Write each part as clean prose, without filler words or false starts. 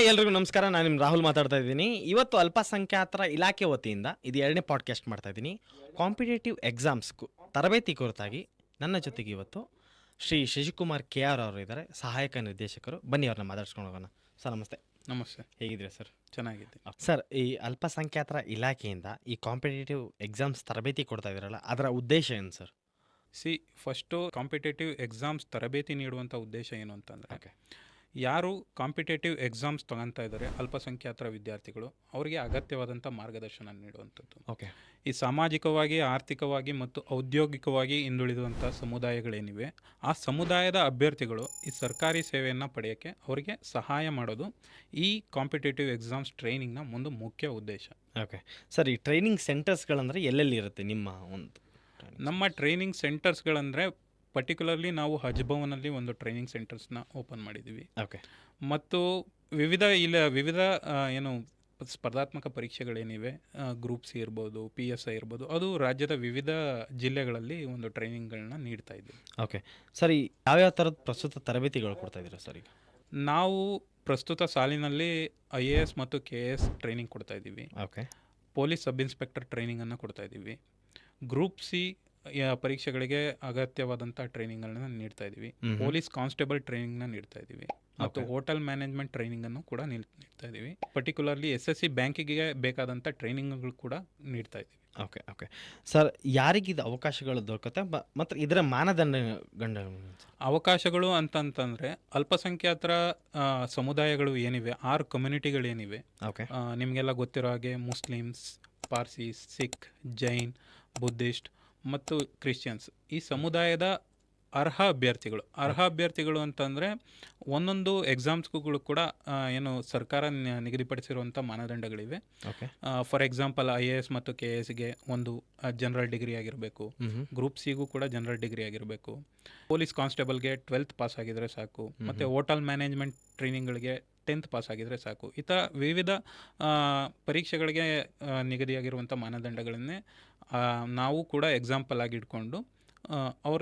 ಎಲ್ರಿಗೂ ನಮಸ್ಕಾರ. ನಾನು ನಿಮ್ಮ ರಾಹುಲ್ ಮಾತಾಡ್ತಾ ಇದ್ದೀನಿ. ಇವತ್ತು ಅಲ್ಪಸಂಖ್ಯಾತರ ಇಲಾಖೆ ವತಿಯಿಂದ ಇದು 2ನೇ ಪಾಡ್ಕಾಸ್ಟ್ ಮಾಡ್ತಾ ಇದ್ದೀನಿ. ಕಾಂಪಿಟೇಟಿವ್ ಎಕ್ಸಾಮ್ಸ್ ತರಬೇತಿ ಕುರಿತಾಗಿ ನನ್ನ ಜೊತೆಗೆ ಇವತ್ತು ಶ್ರೀ ಶಶಿಕುಮಾರ್ KR ಅವರು ಇದ್ದಾರೆ, ಸಹಾಯಕ ನಿರ್ದೇಶಕರು. ಬನ್ನಿ ಅವ್ರನ್ನ ಮಾತಾಡ್ಸ್ಕೊಂಡು ಹೋಗೋಣ. ಸರ್ ನಮಸ್ತೆ. ನಮಸ್ತೆ. ಹೇಗಿದ್ದೀರಾ ಸರ್? ಚೆನ್ನಾಗಿದ್ದೆ ಸರ್, ಈ ಅಲ್ಪಸಂಖ್ಯಾತರ ಇಲಾಖೆಯಿಂದ ಈ ಕಾಂಪಿಟೇಟಿವ್ ಎಕ್ಸಾಮ್ಸ್ ತರಬೇತಿ ಕೊಡ್ತಾ ಇದ್ದೀರಲ್ಲ, ಅದರ ಉದ್ದೇಶ ಏನು ಸರ್? ಫಸ್ಟು ಕಾಂಪಿಟೇಟಿವ್ ಎಕ್ಸಾಮ್ಸ್ ತರಬೇತಿ ನೀಡುವಂಥ ಉದ್ದೇಶ ಏನು ಅಂತಂದರೆ, ಓಕೆ, ಯಾರು ಕಾಂಪಿಟೇಟಿವ್ ಎಕ್ಸಾಮ್ಸ್ ತೊಗೊತಾ ಇದ್ದಾರೆ ಅಲ್ಪಸಂಖ್ಯಾತರ ವಿದ್ಯಾರ್ಥಿಗಳು, ಅವರಿಗೆ ಅಗತ್ಯವಾದಂಥ ಮಾರ್ಗದರ್ಶನ ನೀಡುವಂಥದ್ದು. ಓಕೆ. ಈ ಸಾಮಾಜಿಕವಾಗಿ, ಆರ್ಥಿಕವಾಗಿ ಮತ್ತು ಔದ್ಯೋಗಿಕವಾಗಿ ಹಿಂದುಳಿದಂಥ ಸಮುದಾಯಗಳೇನಿವೆ, ಆ ಸಮುದಾಯದ ಅಭ್ಯರ್ಥಿಗಳು ಈ ಸರ್ಕಾರಿ ಸೇವೆಯನ್ನು ಪಡೆಯೋಕ್ಕೆ ಅವರಿಗೆ ಸಹಾಯ ಮಾಡೋದು ಈ ಕಾಂಪಿಟೇಟಿವ್ ಎಕ್ಸಾಮ್ಸ್ ಟ್ರೈನಿಂಗ್ನ ಒಂದು ಮುಖ್ಯ ಉದ್ದೇಶ. ಓಕೆ ಸರ್, ಈ ಟ್ರೈನಿಂಗ್ ಸೆಂಟರ್ಸ್ಗಳಂದರೆ ಎಲ್ಲೆಲ್ಲಿ ಇರುತ್ತೆ ನಿಮ್ಮ ಒಂದು? ನಮ್ಮ ಟ್ರೈನಿಂಗ್ ಸೆಂಟರ್ಸ್ಗಳಂದರೆ ಪರ್ಟಿಕ್ಯುಲರ್ಲಿ ನಾವು ಹಜ್ಭವನಲ್ಲಿ ಒಂದು ಟ್ರೈನಿಂಗ್ ಸೆಂಟರ್ಸ್ನ ಓಪನ್ ಮಾಡಿದ್ದೀವಿ. ಓಕೆ. ಮತ್ತು ವಿವಿಧ ಏನು ಸ್ಪರ್ಧಾತ್ಮಕ ಪರೀಕ್ಷೆಗಳೇನಿವೆ, ಗ್ರೂಪ್ ಸಿ ಇರ್ಬೋದು, PSI ಇರ್ಬೋದು, ಅದು ರಾಜ್ಯದ ವಿವಿಧ ಜಿಲ್ಲೆಗಳಲ್ಲಿ ಒಂದು ಟ್ರೈನಿಂಗ್ಗಳನ್ನ ನೀಡ್ತಾ ಇದ್ದೀವಿ. ಓಕೆ ಸರ್, ಈ ಯಾವ್ಯಾವ ಥರದ ಪ್ರಸ್ತುತ ತರಬೇತಿಗಳು ಕೊಡ್ತಾ ಇದ್ದೀರಾ ಸರ್ ಈಗ? ನಾವು ಪ್ರಸ್ತುತ ಸಾಲಿನಲ್ಲಿ IAS ಮತ್ತು KS ಟ್ರೈನಿಂಗ್ ಕೊಡ್ತಾ ಇದ್ದೀವಿ. ಓಕೆ. ಪೊಲೀಸ್ ಸಬ್ ಇನ್ಸ್ಪೆಕ್ಟರ್ ಟ್ರೈನಿಂಗನ್ನು ಕೊಡ್ತಾ ಇದ್ದೀವಿ. ಗ್ರೂಪ್ ಸಿ ಪರೀಕ್ಷೆಗಳಿಗೆ ಅಗತ್ಯವಾದಂಥ ಟ್ರೈನಿಂಗ್ಗಳನ್ನ ನೀಡ್ತಾ ಇದ್ದೀವಿ. ಪೊಲೀಸ್ ಕಾನ್ಸ್ಟೇಬಲ್ ಟ್ರೈನಿಂಗ್ನ ನೀಡ್ತಾ ಇದ್ದೀವಿ ಮತ್ತು ಹೋಟೆಲ್ ಮ್ಯಾನೇಜ್ಮೆಂಟ್ ಟ್ರೈನಿಂಗನ್ನು ಕೂಡ ನೀಡ್ತಾ ಇದ್ದೀವಿ. ಪರ್ಟಿಕ್ಯುಲರ್ಲಿ SSC ಬ್ಯಾಂಕಿಗೆ ಬೇಕಾದಂಥ ಟ್ರೈನಿಂಗ್ಗಳು ಕೂಡ ನೀಡ್ತಾ ಇದ್ದೀವಿ. ಓಕೆ ಓಕೆ ಸರ್, ಯಾರಿಗಿದು ಅವಕಾಶಗಳು ದೊರಕುತ್ತೆ ಮತ್ತು ಇದರ ಮಾನದಂಡ? ಅವಕಾಶಗಳು ಅಂತಂತಂದರೆ, ಅಲ್ಪಸಂಖ್ಯಾತರ ಸಮುದಾಯಗಳು ಏನಿವೆ, 6 ಕಮ್ಯುನಿಟಿಗಳೇನಿವೆ, ಓಕೆ, ನಿಮಗೆಲ್ಲ ಗೊತ್ತಿರೋ ಹಾಗೆ ಮುಸ್ಲಿಮ್ಸ್, ಪಾರ್ಸೀಸ್, ಸಿಖ್, ಜೈನ್, ಬುದ್ಧಿಸ್ಟ್ ಮತ್ತು ಕ್ರಿಶ್ಚಿಯನ್ಸ್, ಈ ಸಮುದಾಯದ ಅರ್ಹ ಅಭ್ಯರ್ಥಿಗಳು ಅಂತಂದರೆ ಒಂದೊಂದು ಎಕ್ಸಾಮ್ಸ್ಗಳು ಕೂಡ ಏನು ಸರ್ಕಾರ ನಿಗದಿಪಡಿಸಿರುವಂಥ ಮಾನದಂಡಗಳಿವೆ. ಓಕೆ. ಫಾರ್ ಎಕ್ಸಾಂಪಲ್ IAS ಮತ್ತು KSಗೆ ಒಂದು ಜನರಲ್ ಡಿಗ್ರಿ ಆಗಿರಬೇಕು, ಗ್ರೂಪ್ ಸಿಗೂ ಕೂಡ ಜನರಲ್ ಡಿಗ್ರಿ ಆಗಿರಬೇಕು, ಪೊಲೀಸ್ ಕಾನ್ಸ್ಟೇಬಲ್ಗೆ 12th ಪಾಸ್ ಆಗಿದ್ರೆ ಸಾಕು, ಮತ್ತು ಹೋಟೆಲ್ ಮ್ಯಾನೇಜ್ಮೆಂಟ್ ಟ್ರೈನಿಂಗ್ಗಳಿಗೆ 10th ಪಾಸ್ ಆಗಿದ್ರೆ ಸಾಕು. ಈ ಥರ ವಿವಿಧ ಪರೀಕ್ಷೆಗಳಿಗೆ ನಿಗದಿಯಾಗಿರುವಂಥ ಮಾನದಂಡಗಳನ್ನೇ ನಾವು ಕೂಡ ಎಕ್ಸಾಂಪಲ್ ಆಗಿ ಇಟ್ಕೊಂಡು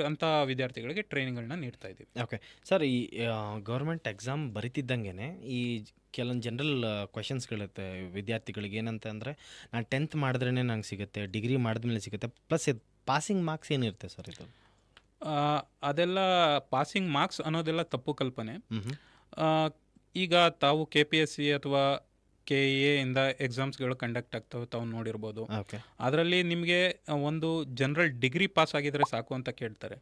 ಅಂಥ ವಿದ್ಯಾರ್ಥಿಗಳಿಗೆ ಟ್ರೈನಿಂಗ್ಗಳನ್ನ ನೀಡ್ತಾ ಇದ್ದೀವಿ. ಓಕೆ ಸರ್, ಈ ಗೌರ್ಮೆಂಟ್ ಎಕ್ಸಾಮ್ ಬರಿತಿದ್ದಂಗೆ ಈ ಕೆಲವೊಂದು ಜನರಲ್ ಕ್ವೆಶನ್ಸ್ಗಳಿರುತ್ತೆ ವಿದ್ಯಾರ್ಥಿಗಳಿಗೆ. ಏನಂತ ಅಂದರೆ, ನಾನು 10th ಮಾಡಿದ್ರೇ ನಂಗೆ ಸಿಗುತ್ತೆ, ಡಿಗ್ರಿ ಮಾಡಿದ್ಮೇಲೆ ಸಿಗುತ್ತೆ, ಪ್ಲಸ್ ಇದು ಪಾಸಿಂಗ್ ಮಾರ್ಕ್ಸ್ ಏನಿರುತ್ತೆ ಸರ್ ಇದು? ಅದೆಲ್ಲ ಪಾಸಿಂಗ್ ಮಾರ್ಕ್ಸ್ ಅನ್ನೋದೆಲ್ಲ ತಪ್ಪು ಕಲ್ಪನೆ. ಈಗ ತಾವು KPSC ಅಥವಾ KEA ಇಂದ ಎಕ್ಸಾಮ್ಸ್ಗಳು ಕಂಡಕ್ಟ್ ಆಗ್ತವೆ, ತಾವು ನೋಡಿರ್ಬೋದು. ಓಕೆ. ಅದರಲ್ಲಿ ನಿಮಗೆ ಒಂದು ಜನರಲ್ ಡಿಗ್ರಿ ಪಾಸ್ ಆಗಿದ್ರೆ ಸಾಕು ಅಂತ ಕೇಳ್ತಾರೆ.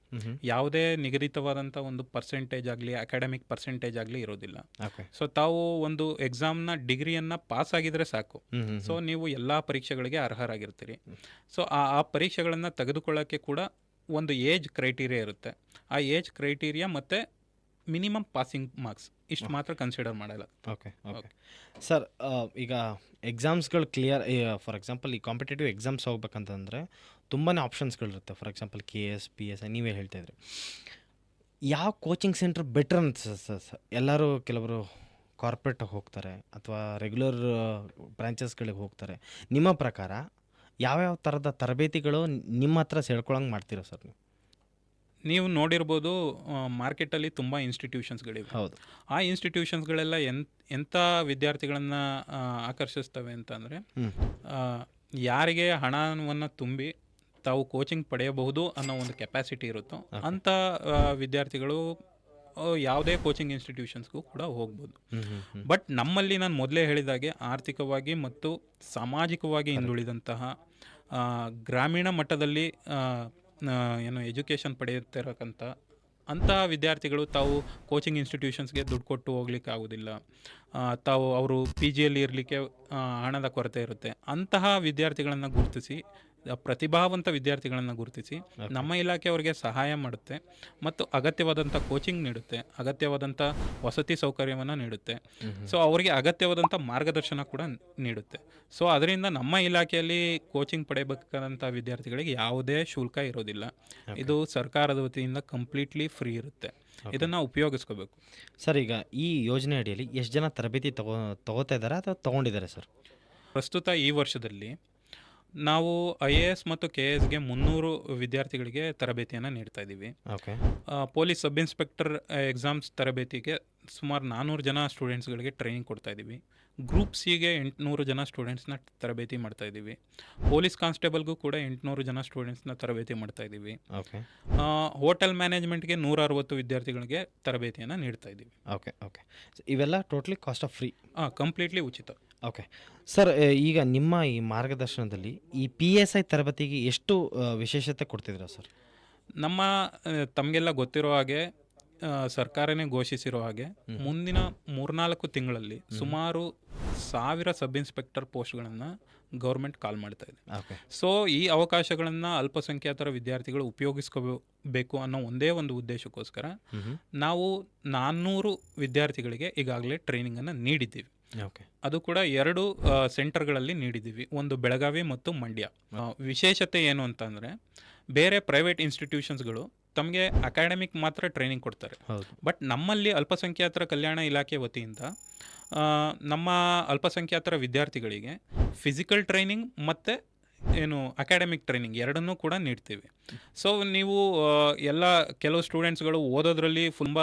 ಯಾವುದೇ ನಿಗದಿತವಾದಂಥ ಒಂದು ಪರ್ಸೆಂಟೇಜ್ ಆಗಲಿ, ಅಕಾಡೆಮಿಕ್ ಪರ್ಸೆಂಟೇಜ್ ಆಗಲಿ ಇರೋದಿಲ್ಲ. ಓಕೆ. ಸೊ ತಾವು ಒಂದು ಎಕ್ಸಾಮ್ನ ಡಿಗ್ರಿಯನ್ನು ಪಾಸ್ ಆಗಿದ್ರೆ ಸಾಕು. ಸೊ ನೀವು ಎಲ್ಲ ಪರೀಕ್ಷೆಗಳಿಗೆ ಅರ್ಹರಾಗಿರ್ತೀರಿ. ಸೊ ಆ ಪರೀಕ್ಷೆಗಳನ್ನು ತೆಗೆದುಕೊಳ್ಳೋಕ್ಕೆ ಕೂಡ ಒಂದು ಏಜ್ ಕ್ರೈಟೀರಿಯಾ ಇರುತ್ತೆ. ಆ ಏಜ್ ಕ್ರೈಟೀರಿಯಾ ಮತ್ತು ಮಿನಿಮಮ್ ಪಾಸಿಂಗ್ ಮಾರ್ಕ್ಸ್ ಇಷ್ಟು ಮಾತ್ರ ಕನ್ಸಿಡರ್ ಮಾಡಲ್ಲ. ಓಕೆ ಓಕೆ ಸರ್, ಈಗ ಎಕ್ಸಾಮ್ಸ್ಗಳು ಕ್ಲಿಯರ್, ಫಾರ್ ಎಕ್ಸಾಂಪಲ್ ಈ ಕಾಂಪಿಟೇಟಿವ್ ಎಕ್ಸಾಮ್ಸ್ ಹೋಗ್ಬೇಕಂತಂದರೆ ತುಂಬಾ ಆಪ್ಷನ್ಸ್ಗಳಿರುತ್ತೆ. ಫಾರ್ ಎಕ್ಸಾಂಪಲ್ KS, PSI ನೀವೇ ಹೇಳ್ತಾಯಿದ್ರಿ. ಯಾವ ಕೋಚಿಂಗ್ ಸೆಂಟ್ರ್ ಬೆಟ್ರ್ ಅನ್ಸುತ್ತೆ ಸರ್? ಎಲ್ಲರೂ ಕೆಲವರು ಕಾರ್ಪೊರೇಟಾಗಿ ಹೋಗ್ತಾರೆ ಅಥವಾ ರೆಗ್ಯುಲರ್ ಬ್ರಾಂಚಸ್ಗಳಿಗೆ ಹೋಗ್ತಾರೆ. ನಿಮ್ಮ ಪ್ರಕಾರ ಯಾವ್ಯಾವ ಥರದ ತರಬೇತಿಗಳು ನಿಮ್ಮ ಹತ್ರ ಸೇಳ್ಕೊಳಂಗೆ ಮಾಡ್ತೀರಾ ಸರ್ ನೀವು ನೋಡಿರ್ಬೋದು, ಮಾರ್ಕೆಟಲ್ಲಿ ತುಂಬ ಇನ್ಸ್ಟಿಟ್ಯೂಷನ್ಸ್ಗಳಿವೆ. ಹೌದು. ಆ ಇನ್ಸ್ಟಿಟ್ಯೂಷನ್ಸ್ಗಳೆಲ್ಲ ಎಂಥ ವಿದ್ಯಾರ್ಥಿಗಳನ್ನು ಆಕರ್ಷಿಸ್ತವೆ ಅಂತಂದರೆ, ಯಾರಿಗೆ ಹಣವನ್ನು ತುಂಬಿ ತಾವು ಕೋಚಿಂಗ್ ಪಡೆಯಬಹುದು ಅನ್ನೋ ಒಂದು ಕೆಪಾಸಿಟಿ ಇರುತ್ತೋ ಅಂಥ ವಿದ್ಯಾರ್ಥಿಗಳು ಯಾವುದೇ ಕೋಚಿಂಗ್ ಇನ್ಸ್ಟಿಟ್ಯೂಷನ್ಸ್ಗೂ ಕೂಡ ಹೋಗ್ಬೋದು. ಬಟ್ ನಮ್ಮಲ್ಲಿ ನಾನು ಮೊದಲೇ ಹೇಳಿದಾಗೆ ಆರ್ಥಿಕವಾಗಿ ಮತ್ತು ಸಾಮಾಜಿಕವಾಗಿ ಹಿಂದುಳಿದಂತಹ ಗ್ರಾಮೀಣ ಮಟ್ಟದಲ್ಲಿ ಏನು ಎಜುಕೇಷನ್ ಪಡೆಯುತ್ತಿರಕ್ಕಂಥ ಅಂತಹ ವಿದ್ಯಾರ್ಥಿಗಳು ತಾವು ಕೋಚಿಂಗ್ ಇನ್ಸ್ಟಿಟ್ಯೂಷನ್ಸ್ಗೆ ದುಡ್ಡು ಕೊಟ್ಟು ಹೋಗ್ಲಿಕ್ಕೆ ಆಗೋದಿಲ್ಲ. ಅವರು PGಯಲ್ಲಿ ಇರಲಿಕ್ಕೆ ಹಣದ ಕೊರತೆ ಇರುತ್ತೆ. ಅಂತಹ ವಿದ್ಯಾರ್ಥಿಗಳನ್ನು ಗುರುತಿಸಿ, ಪ್ರತಿಭಾವಂತ ವಿದ್ಯಾರ್ಥಿಗಳನ್ನು ಗುರುತಿಸಿ ನಮ್ಮ ಇಲಾಖೆ ಅವರಿಗೆ ಸಹಾಯ ಮಾಡುತ್ತೆ ಮತ್ತು ಅಗತ್ಯವಾದಂಥ ಕೋಚಿಂಗ್ ನೀಡುತ್ತೆ, ಅಗತ್ಯವಾದಂಥ ವಸತಿ ಸೌಕರ್ಯವನ್ನು ನೀಡುತ್ತೆ. ಸೊ ಅವರಿಗೆ ಅಗತ್ಯವಾದಂಥ ಮಾರ್ಗದರ್ಶನ ಕೂಡ ನೀಡುತ್ತೆ. ಸೊ ಅದರಿಂದ ನಮ್ಮ ಇಲಾಖೆಯಲ್ಲಿ ಕೋಚಿಂಗ್ ಪಡೆಯಬೇಕಾದಂಥ ವಿದ್ಯಾರ್ಥಿಗಳಿಗೆ ಯಾವುದೇ ಶುಲ್ಕ ಇರೋದಿಲ್ಲ. ಇದು ಸರ್ಕಾರದ ವತಿಯಿಂದ ಕಂಪ್ಲೀಟ್ಲಿ ಫ್ರೀ ಇರುತ್ತೆ. ಇದನ್ನು ಉಪಯೋಗಿಸ್ಕೋಬೇಕು ಸರ್. ಈಗ ಈ ಯೋಜನೆ ಅಡಿಯಲ್ಲಿ ಎಷ್ಟು ಜನ ತರಬೇತಿ ತಗೋತಾ ಇದ್ದಾರೆ ಅಥವಾ ತೊಗೊಂಡಿದ್ದಾರೆ ಸರ್? ಪ್ರಸ್ತುತ ಈ ವರ್ಷದಲ್ಲಿ ನಾವು IAS ಮತ್ತು KSಗೆ 300 ವಿದ್ಯಾರ್ಥಿಗಳಿಗೆ ತರಬೇತಿಯನ್ನು ನೀಡ್ತಾ ಇದ್ದೀವಿ. Okay. Police sub inspector exams ತರಬೇತಿಗೆ ಸುಮಾರು 400 ಜನ ಸ್ಟೂಡೆಂಟ್ಸ್ಗಳಿಗೆ ಟ್ರೈನಿಂಗ್ ಕೊಡ್ತಾ ಇದ್ದೀವಿ. ಗ್ರೂಪ್ ಸಿಗೆ 800 ಜನ ಸ್ಟೂಡೆಂಟ್ಸ್ನ ತರಬೇತಿ ಮಾಡ್ತಾ ಇದ್ದೀವಿ. ಪೊಲೀಸ್ ಕಾನ್ಸ್ಟೇಬಲ್ಗೂ ಕೂಡ 800 ಜನ ಸ್ಟೂಡೆಂಟ್ಸ್ನ ತರಬೇತಿ ಮಾಡ್ತಾ ಇದ್ದೀವಿ. ಓಕೆ. ಹೋಟೆಲ್ ಮ್ಯಾನೇಜ್ಮೆಂಟ್ಗೆ 160 ವಿದ್ಯಾರ್ಥಿಗಳಿಗೆ ತರಬೇತಿಯನ್ನು ನೀಡ್ತಾ ಇದ್ದೀವಿ. ಓಕೆ. ಓಕೆ. ಇವೆಲ್ಲ totally cost of free. Completely ಉಚಿತ. ಓಕೆ. ಸರ್, ಈಗ ನಿಮ್ಮ ಈ ಮಾರ್ಗದರ್ಶನದಲ್ಲಿ ಈ PSI ತರಬೇತಿಗೆ ಎಷ್ಟು ವಿಶೇಷತೆ ಕೊಡ್ತಿದ್ದೀರಾ ಸರ್? ನಮ್ಮ ತಮಗೆಲ್ಲ ಗೊತ್ತಿರೋ ಹಾಗೆ ಸರ್ಕಾರನೇ ಘೋಷಿಸಿರೋ ಹಾಗೆ ಮುಂದಿನ 3-4 ತಿಂಗಳಲ್ಲಿ ಸುಮಾರು 1000 ಸಬ್ ಇನ್ಸ್ಪೆಕ್ಟರ್ ಪೋಸ್ಟ್ಗಳನ್ನು ಗೌರ್ಮೆಂಟ್ ಕಾಲ್ ಮಾಡ್ತಾ ಇದೆ. ಓಕೆ. ಸೊ ಈ ಅವಕಾಶಗಳನ್ನು ಅಲ್ಪಸಂಖ್ಯಾತರ ವಿದ್ಯಾರ್ಥಿಗಳು ಉಪಯೋಗಿಸ್ಕೋಬೇಕು ಅನ್ನೋ ಒಂದೇ ಒಂದು ಉದ್ದೇಶಕ್ಕೋಸ್ಕರ ನಾವು 400 ವಿದ್ಯಾರ್ಥಿಗಳಿಗೆ ಈಗಾಗಲೇ ಟ್ರೈನಿಂಗನ್ನು ನೀಡಿದ್ದೀವಿ. ಓಕೆ. ಅದು ಕೂಡ 2 ಸೆಂಟರ್ಗಳಲ್ಲಿ ನೀಡಿದ್ದೀವಿ, ಒಂದು ಬೆಳಗಾವಿ ಮತ್ತು ಮಂಡ್ಯ. ವಿಶೇಷತೆ ಏನು ಅಂತಂದರೆ, ಬೇರೆ ಪ್ರೈವೇಟ್ ಇನ್ಸ್ಟಿಟ್ಯೂಷನ್ಸ್ಗಳು ತಮಗೆ ಅಕಾಡೆಮಿಕ್ ಮಾತ್ರ ಟ್ರೈನಿಂಗ್ ಕೊಡ್ತಾರೆ. ಹೌದು. ಬಟ್ ನಮ್ಮಲ್ಲಿ ಅಲ್ಪಸಂಖ್ಯಾತರ ಕಲ್ಯಾಣ ಇಲಾಖೆ ವತಿಯಿಂದ ನಮ್ಮ ಅಲ್ಪಸಂಖ್ಯಾತರ ವಿದ್ಯಾರ್ಥಿಗಳಿಗೆ ಫಿಸಿಕಲ್ ಟ್ರೈನಿಂಗ್ ಮತ್ತು ಅಕಾಡೆಮಿಕ್ ಟ್ರೈನಿಂಗ್ ಎರಡನ್ನೂ ಕೂಡ ನೀಡ್ತೀವಿ. ಸೊ ನೀವು ಕೆಲವು ಸ್ಟೂಡೆಂಟ್ಸ್ಗಳು ಓದೋದ್ರಲ್ಲಿ ತುಂಬ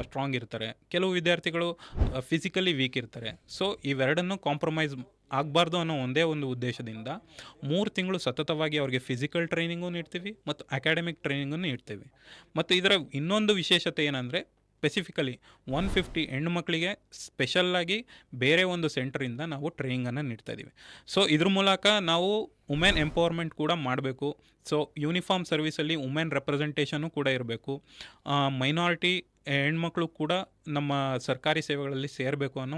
ಸ್ಟ್ರಾಂಗ್ ಇರ್ತಾರೆ, ಕೆಲವು ವಿದ್ಯಾರ್ಥಿಗಳು ಫಿಸಿಕಲಿ ವೀಕ್ ಇರ್ತಾರೆ. ಸೊ ಇವೆರಡನ್ನೂ ಕಾಂಪ್ರಮೈಸ್ ಆಗಬಾರ್ದು ಅನ್ನೋ ಒಂದೇ ಒಂದು ಉದ್ದೇಶದಿಂದ 3 ತಿಂಗಳು ಸತತವಾಗಿ ಅವ್ರಿಗೆ ಫಿಸಿಕಲ್ ಟ್ರೈನಿಂಗು ನೀಡ್ತೀವಿ ಮತ್ತು ಅಕಾಡೆಮಿಕ್ ಟ್ರೈನಿಂಗನ್ನು ನೀಡ್ತೀವಿ. ಮತ್ತು ಇದರ ಇನ್ನೊಂದು ವಿಶೇಷತೆ ಏನಂದರೆ, ಸ್ಪೆಸಿಫಿಕಲಿ 150 ಹೆಣ್ಣು ಮಕ್ಕಳಿಗೆ ಸ್ಪೆಷಲ್ಲಾಗಿ ಬೇರೆ ಒಂದು ಸೆಂಟರಿಂದ ನಾವು ಟ್ರೈನಿಂಗನ್ನು ನೀಡ್ತಾ ಇದ್ದೀವಿ. ಸೊ ಇದ್ರ ಮೂಲಕ ನಾವು ವುಮೆನ್ ಎಂಪವರ್ಮೆಂಟ್ ಕೂಡ ಮಾಡಬೇಕು. ಸೊ ಯೂನಿಫಾರ್ಮ್ ಸರ್ವಿಸಲ್ಲಿ ವುಮೆನ್ ರೆಪ್ರೆಸೆಂಟೇಷನು ಕೂಡ ಇರಬೇಕು. ಮೈನಾರಿಟಿ ಹೆಣ್ಮಕ್ಳು ಕೂಡ ನಮ್ಮ ಸರ್ಕಾರಿ ಸೇವೆಗಳಲ್ಲಿ ಸೇರಬೇಕು ಅನ್ನೋ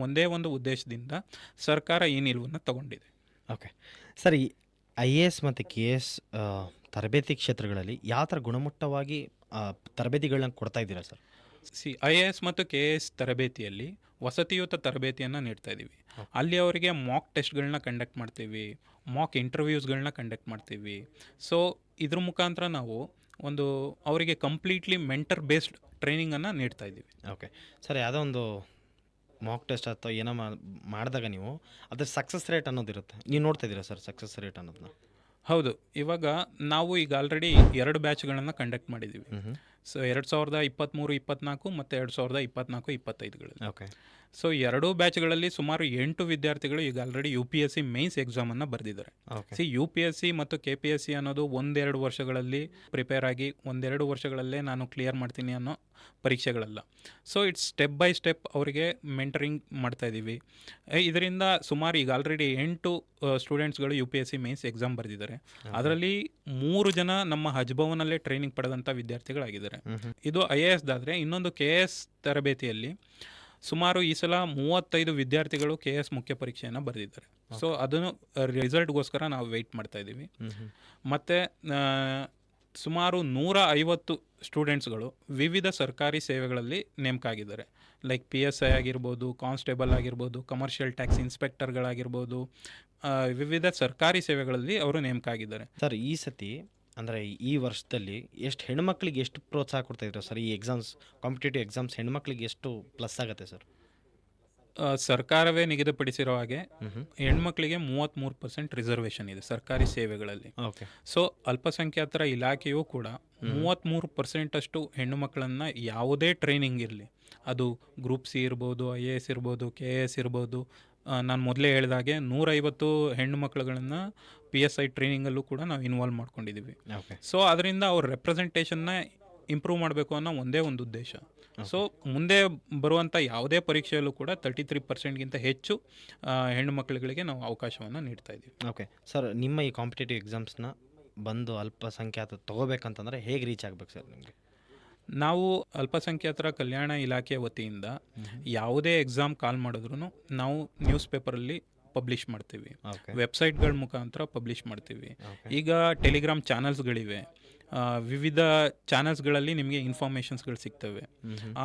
ಒಂದೇ ಒಂದು ಉದ್ದೇಶದಿಂದ ಸರ್ಕಾರ ಈ ನಿಲುವನ್ನು ತಗೊಂಡಿದೆ. ಓಕೆ. ಸರ್, ಈ IAS ಮತ್ತು KS ತರಬೇತಿ ಕ್ಷೇತ್ರಗಳಲ್ಲಿ ಯಾವ ಥರ ಗುಣಮಟ್ಟವಾಗಿ ತರಬೇತಿಗಳನ್ನ ಕೊಡ್ತಾ ಇದ್ದೀರಾ ಸರ್? IAS ಮತ್ತು KS ತರಬೇತಿಯಲ್ಲಿ ವಸತಿಯುತ ತರಬೇತಿಯನ್ನು ನೀಡ್ತಾ ಇದ್ದೀವಿ. ಅಲ್ಲಿ ಅವರಿಗೆ ಮಾಕ್ ಟೆಸ್ಟ್ಗಳನ್ನ ಕಂಡಕ್ಟ್ ಮಾಡ್ತೀವಿ, ಮಾಕ್ ಇಂಟರ್ವ್ಯೂಸ್ಗಳನ್ನ ಕಂಡಕ್ಟ್ ಮಾಡ್ತೀವಿ. ಸೊ ಇದ್ರ ಮುಖಾಂತರ ನಾವು ಅವರಿಗೆ ಕಂಪ್ಲೀಟ್ಲಿ ಮೆಂಟರ್ ಬೇಸ್ಡ್ ಟ್ರೈನಿಂಗನ್ನು ನೀಡ್ತಾ ಇದ್ದೀವಿ. ಓಕೆ. ಸರ್, ಯಾವುದೋ ಒಂದು ಮಾಕ್ ಟೆಸ್ಟ್ ಅಥವಾ ಏನೋ ಮಾಡಿದಾಗ ನೀವು ಅದ್ರ ಸಕ್ಸಸ್ ರೇಟ್ ಅನ್ನೋದಿರುತ್ತೆ, ನೀವು ನೋಡ್ತಾ ಇದ್ದೀರಾ ಸರ್ ಸಕ್ಸಸ್ ರೇಟ್ ಅನ್ನೋದನ್ನ? ಹೌದು. ಇವಾಗ ನಾವು ಈಗ ಆಲ್ರೆಡಿ 2 ಬ್ಯಾಚ್ಗಳನ್ನು ಕಂಡಕ್ಟ್ ಮಾಡಿದ್ದೀವಿ. ಸೊ 2023-24 ಮತ್ತು 2024-25ಗಳಲ್ಲಿ. ಓಕೆ. ಸೊ 2 ಬ್ಯಾಚ್ಗಳಲ್ಲಿ ಸುಮಾರು 8 ವಿದ್ಯಾರ್ಥಿಗಳು ಈಗ ಆಲ್ರೆಡಿ UPSC ಮೇನ್ಸ್ ಎಕ್ಸಾಮನ್ನು ಬರೆದಿದ್ದಾರೆ. UPSC ಮತ್ತು KPSC ಅನ್ನೋದು 1-2 ವರ್ಷಗಳಲ್ಲಿ ಪ್ರಿಪೇರ್ ಆಗಿ 1-2 ವರ್ಷಗಳಲ್ಲೇ ನಾನು ಕ್ಲಿಯರ್ ಮಾಡ್ತೀನಿ ಅನ್ನೋ ಪರೀಕ್ಷೆಗಳಲ್ಲ. So it's step by step ಅವರಿಗೆ ಮೆಂಟರಿಂಗ್ ಮಾಡ್ತಾ ಇದ್ದೀವಿ. ಇದರಿಂದ ಸುಮಾರು ಈಗ ಆಲ್ರೆಡಿ 8 ಸ್ಟೂಡೆಂಟ್ಸ್ಗಳು UPSC ಮೇನ್ಸ್ ಎಕ್ಸಾಮ್ ಬರೆದಿದ್ದಾರೆ. ಅದರಲ್ಲಿ 3 ಜನ ನಮ್ಮ ಹಜ್ಭವನಲ್ಲೇ ಟ್ರೈನಿಂಗ್ ಪಡೆದಂಥ ವಿದ್ಯಾರ್ಥಿಗಳಾಗಿದ್ದಾರೆ. ಇದು IAS ದಾದರೆ. ಇನ್ನೊಂದು KS ತರಬೇತಿಯಲ್ಲಿ ಸುಮಾರು ಈ ಸಲ 35 ವಿದ್ಯಾರ್ಥಿಗಳು KS ಮುಖ್ಯ ಪರೀಕ್ಷೆಯನ್ನು ಬರೆದಿದ್ದಾರೆ. ಸೊ ಅದನ್ನು ರಿಸಲ್ಟ್ಗೋಸ್ಕರ ನಾವು ವೆಯ್ಟ್ ಮಾಡ್ತಾ ಇದ್ದೀವಿ. ಮತ್ತು ಸುಮಾರು 150 ಸ್ಟೂಡೆಂಟ್ಸ್ಗಳು ವಿವಿಧ ಸರ್ಕಾರಿ ಸೇವೆಗಳಲ್ಲಿ ನೇಮಕ ಆಗಿದ್ದಾರೆ. ಲೈಕ್ PSI ಆಗಿರ್ಬೋದು, ಕಾನ್ಸ್ಟೇಬಲ್ ಆಗಿರ್ಬೋದು, ಕಮರ್ಷಿಯಲ್ ಟ್ಯಾಕ್ಸ್ ಇನ್ಸ್ಪೆಕ್ಟರ್ಗಳಾಗಿರ್ಬೋದು, ವಿವಿಧ ಸರ್ಕಾರಿ ಸೇವೆಗಳಲ್ಲಿ ಅವರು ನೇಮಕ ಆಗಿದ್ದಾರೆ. ಸರ್, ಈ ಸತಿ ಅಂದರೆ ಈ ವರ್ಷದಲ್ಲಿ ಎಷ್ಟು ಹೆಣ್ಮಕ್ಳಿಗೆ ಎಷ್ಟು ಪ್ರೋತ್ಸಾಹ ಕೊಡ್ತಾ ಇದ್ರು ಸರ್? ಈ ಎಕ್ಸಾಮ್ಸ್, ಕಾಂಪಿಟೇಟಿವ್ ಎಕ್ಸಾಮ್ಸ್ ಹೆಣ್ಮಕ್ಳಿಗೆ ಎಷ್ಟು ಪ್ಲಸ್ ಆಗುತ್ತೆ ಸರ್? ಸರ್ಕಾರವೇ ನಿಗದಿಪಡಿಸಿರೋ ಹಾಗೆ ಹೆಣ್ಮಕ್ಳಿಗೆ 33% ರಿಸರ್ವೇಷನ್ ಇದೆ ಸರ್ಕಾರಿ ಸೇವೆಗಳಲ್ಲಿ. ಓಕೆ. ಸೊ ಅಲ್ಪಸಂಖ್ಯಾತರ ಇಲಾಖೆಯೂ ಕೂಡ 33% ಅಷ್ಟು ಹೆಣ್ಣು ಮಕ್ಕಳನ್ನು ಯಾವುದೇ ಟ್ರೈನಿಂಗ್ ಇರಲಿ, ಅದು ಗ್ರೂಪ್ ಸಿ ಇರ್ಬೋದು, IAS ಇರ್ಬೋದು, KS ಇರ್ಬೋದು, ನಾನು ಮೊದಲೇ ಹೇಳಿದಾಗೆ 150 ಹೆಣ್ಣು ಮಕ್ಕಳುಗಳನ್ನು PSI ಟ್ರೈನಿಂಗಲ್ಲೂ ಕೂಡ ನಾವು ಇನ್ವಾಲ್ವ್ ಮಾಡ್ಕೊಂಡಿದ್ದೀವಿ. ಸೊ ಅದರಿಂದ ಅವ್ರ ರೆಪ್ರೆಸೆಂಟೇಷನ್ನ ಇಂಪ್ರೂವ್ ಮಾಡಬೇಕು ಅನ್ನೋ ಒಂದೇ ಒಂದು ಉದ್ದೇಶ. ಸೊ ಮುಂದೆ ಬರುವಂಥ ಯಾವುದೇ ಪರೀಕ್ಷೆಯಲ್ಲೂ ಕೂಡ 33%ಗಿಂತ ಹೆಚ್ಚು ಹೆಣ್ಣು ಮಕ್ಕಳುಗಳಿಗೆ ನಾವು ಅವಕಾಶವನ್ನು ನೀಡ್ತಾ ಇದ್ದೀವಿ. ಓಕೆ. ಸರ್, ನಿಮ್ಮ ಈ ಕಾಂಪಿಟೇಟಿವ್ ಎಕ್ಸಾಮ್ಸ್ನ ಬಂದು ಅಲ್ಪಸಂಖ್ಯಾತ ತೊಗೋಬೇಕಂತಂದರೆ ಹೇಗೆ ರೀಚ್ ಆಗಬೇಕು ಸರ್ ನಿಮಗೆ? ನಾವು ಅಲ್ಪಸಂಖ್ಯಾತರ ಕಲ್ಯಾಣ ಇಲಾಖೆ ವತಿಯಿಂದ ಯಾವುದೇ ಎಕ್ಸಾಮ್ ಕಾಲ್ ಮಾಡಿದ್ರೂ ನಾವು ನ್ಯೂಸ್ ಪೇಪರಲ್ಲಿ ಪಬ್ಲಿಷ್ ಮಾಡ್ತೀವಿ, ವೆಬ್ಸೈಟ್ಗಳ ಮುಖಾಂತರ ಪಬ್ಲಿಷ್ ಮಾಡ್ತೀವಿ. ಈಗ ಟೆಲಿಗ್ರಾಮ್ ಚಾನಲ್ಸ್ಗಳಿವೆ, ವಿವಿಧ ಚಾನಲ್ಸ್ಗಳಲ್ಲಿ ನಿಮಗೆ ಇನ್ಫಾರ್ಮೇಷನ್ಸ್ಗಳು ಸಿಗ್ತವೆ.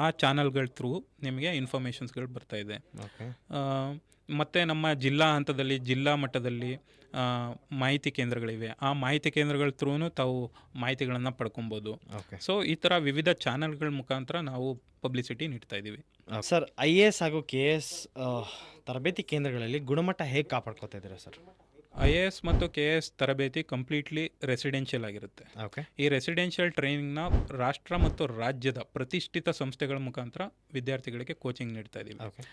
ಆ ಚಾನಲ್ಗಳ ಥ್ರೂ ನಿಮಗೆ ಇನ್ಫಾರ್ಮೇಷನ್ಸ್ಗಳು ಬರ್ತಾ ಇದೆ. ಮತ್ತು ನಮ್ಮ ಜಿಲ್ಲಾ ಹಂತದಲ್ಲಿ, ಜಿಲ್ಲಾ ಮಟ್ಟದಲ್ಲಿ ಮಾಹಿತಿ ಕೇಂದ್ರಗಳಿವೆ. ಆ ಮಾಹಿತಿ ಕೇಂದ್ರಗಳ ಥ್ರೂ ತಾವು ಮಾಹಿತಿಗಳನ್ನು ಪಡ್ಕೊಬೋದು. ಸೊ ಈ ಥರ ವಿವಿಧ ಚಾನಲ್ಗಳ ಮುಖಾಂತರ ನಾವು ಪಬ್ಲಿಸಿಟಿ ನೀಡ್ತಾ ಇದ್ದೀವಿ. ಸರ್, IAS ಹಾಗೂ KS ತರಬೇತಿ ಕೇಂದ್ರಗಳಲ್ಲಿ ಗುಣಮಟ್ಟ ಹೇಗೆ ಕಾಪಾಡ್ಕೊತಾ ಇದ್ದೀರಾ ಸರ್? IAS ಮತ್ತು KS ತರಬೇತಿ ಕಂಪ್ಲೀಟ್ಲಿ ರೆಸಿಡೆನ್ಷಿಯಲ್ ಆಗಿರುತ್ತೆ. ಓಕೆ. ಈ ರೆಸಿಡೆನ್ಷಿಯಲ್ ಟ್ರೈನಿಂಗ್ನ ರಾಷ್ಟ್ರ ಮತ್ತು ರಾಜ್ಯದ ಪ್ರತಿಷ್ಠಿತ ಸಂಸ್ಥೆಗಳ ಮುಖಾಂತರ ವಿದ್ಯಾರ್ಥಿಗಳಿಗೆ ಕೋಚಿಂಗ್ ನೀಡ್ತಾ ಇದ್ದೀವಿ. ಓಕೆ.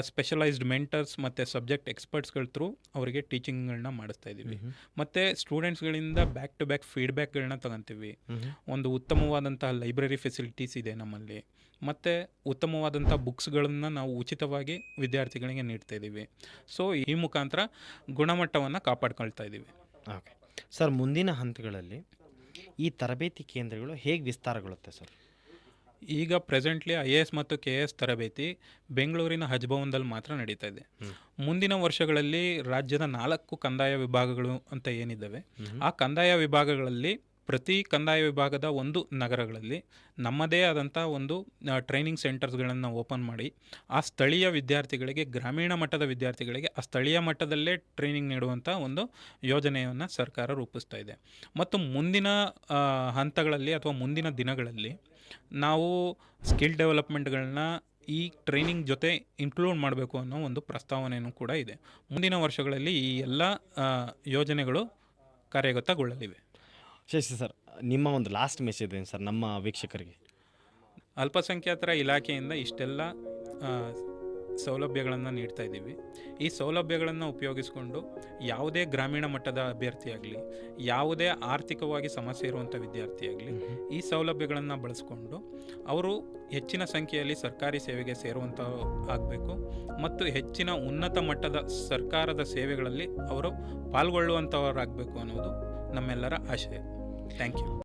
ಸ್ಪೆಷಲೈಸ್ಡ್ ಮೆಂಟರ್ಸ್ ಮತ್ತು ಸಬ್ಜೆಕ್ಟ್ ಎಕ್ಸ್ಪರ್ಟ್ಸ್ಗಳ ಥ್ರೂ ಅವರಿಗೆ ಟೀಚಿಂಗ್ಗಳನ್ನ ಮಾಡಿಸ್ತಾ ಇದ್ದೀವಿ. ಮತ್ತು ಸ್ಟೂಡೆಂಟ್ಸ್ಗಳಿಂದ ಬ್ಯಾಕ್ ಟು ಬ್ಯಾಕ್ ಫೀಡ್ಬ್ಯಾಕ್ಗಳನ್ನ ತಗೊತೀವಿ. ಒಂದು ಉತ್ತಮವಾದಂತಹ ಲೈಬ್ರರಿ ಫೆಸಿಲಿಟೀಸ್ ಇದೆ ನಮ್ಮಲ್ಲಿ, ಮತ್ತು ಉತ್ತಮವಾದಂಥ ಬುಕ್ಸ್ಗಳನ್ನು ನಾವು ಉಚಿತವಾಗಿ ವಿದ್ಯಾರ್ಥಿಗಳಿಗೆ ನೀಡ್ತಾ ಇದ್ದೀವಿ. ಸೊ ಈ ಮುಖಾಂತರ ಗುಣಮಟ್ಟವನ್ನು ಕಾಪಾಡ್ಕೊಳ್ತಾ ಇದ್ದೀವಿ. ಓಕೆ ಸರ್, ಮುಂದಿನ ಹಂತಗಳಲ್ಲಿ ಈ ತರಬೇತಿ ಕೇಂದ್ರಗಳು ಹೇಗೆ ವಿಸ್ತಾರಗೊಳ್ಳುತ್ತೆ ಸರ್? ಈಗ ಪ್ರೆಸೆಂಟ್ಲಿ IAS ಮತ್ತು KS ತರಬೇತಿ ಬೆಂಗಳೂರಿನ ಹಜ್ಭವನದಲ್ಲಿ ಮಾತ್ರ ನಡೀತಾ ಇದೆ. ಮುಂದಿನ ವರ್ಷಗಳಲ್ಲಿ ರಾಜ್ಯದ 4 ಕಂದಾಯ ವಿಭಾಗಗಳು ಅಂತ ಏನಿದ್ದಾವೆ, ಆ ಕಂದಾಯ ವಿಭಾಗಗಳಲ್ಲಿ ಪ್ರತಿ ಕಂದಾಯ ವಿಭಾಗದ ಒಂದು ನಗರಗಳಲ್ಲಿ ನಮ್ಮದೇ ಆದಂಥ ಒಂದು ಟ್ರೈನಿಂಗ್ ಸೆಂಟರ್ಸ್ಗಳನ್ನು ಓಪನ್ ಮಾಡಿ ಆ ಸ್ಥಳೀಯ ವಿದ್ಯಾರ್ಥಿಗಳಿಗೆ, ಗ್ರಾಮೀಣ ಮಟ್ಟದ ವಿದ್ಯಾರ್ಥಿಗಳಿಗೆ ಆ ಸ್ಥಳೀಯ ಮಟ್ಟದಲ್ಲೇ ಟ್ರೈನಿಂಗ್ ನೀಡುವಂಥ ಒಂದು ಯೋಜನೆಯನ್ನು ಸರ್ಕಾರ ರೂಪಿಸ್ತಾ ಇದೆ. ಮತ್ತು ಮುಂದಿನ ಹಂತಗಳಲ್ಲಿ ಅಥವಾ ಮುಂದಿನ ದಿನಗಳಲ್ಲಿ ನಾವು ಸ್ಕಿಲ್ ಡೆವಲಪ್ಮೆಂಟ್ಗಳನ್ನ ಈ ಟ್ರೈನಿಂಗ್ ಜೊತೆ ಇನ್ಕ್ಲೂಡ್ ಮಾಡಬೇಕು ಅನ್ನೋ ಒಂದು ಪ್ರಸ್ತಾವನೆಯೂ ಕೂಡ ಇದೆ. ಮುಂದಿನ ವರ್ಷಗಳಲ್ಲಿ ಈ ಎಲ್ಲ ಯೋಜನೆಗಳು ಕಾರ್ಯಗತಗೊಳ್ಳಲಿವೆ. ಶಶಿ ಸರ್, ನಿಮ್ಮ ಒಂದು ಲಾಸ್ಟ್ ಮೆಸೇಜ್ ಏನು ಸರ್ ನಮ್ಮ ವೀಕ್ಷಕರಿಗೆ? ಅಲ್ಪಸಂಖ್ಯಾತರ ಇಲಾಖೆಯಿಂದ ಇಷ್ಟೆಲ್ಲ ಸೌಲಭ್ಯಗಳನ್ನು ನೀಡ್ತಾ ಇದ್ದೀವಿ. ಈ ಸೌಲಭ್ಯಗಳನ್ನು ಉಪಯೋಗಿಸಿಕೊಂಡು ಯಾವುದೇ ಗ್ರಾಮೀಣ ಮಟ್ಟದ ಅಭ್ಯರ್ಥಿಯಾಗಲಿ, ಯಾವುದೇ ಆರ್ಥಿಕವಾಗಿ ಸಮಸ್ಯೆ ಇರುವಂಥ ವಿದ್ಯಾರ್ಥಿಯಾಗಲಿ ಈ ಸೌಲಭ್ಯಗಳನ್ನು ಬಳಸ್ಕೊಂಡು ಅವರು ಹೆಚ್ಚಿನ ಸಂಖ್ಯೆಯಲ್ಲಿ ಸರ್ಕಾರಿ ಸೇವೆಗೆ ಸೇರುವಂಥ ಆಗಬೇಕು ಮತ್ತು ಹೆಚ್ಚಿನ ಉನ್ನತ ಮಟ್ಟದ ಸರ್ಕಾರದ ಸೇವೆಗಳಲ್ಲಿ ಅವರು ಪಾಲ್ಗೊಳ್ಳುವಂಥವರಾಗಬೇಕು ಅನ್ನೋದು ನಮ್ಮೆಲ್ಲರ ಆಶಯ. Thank you.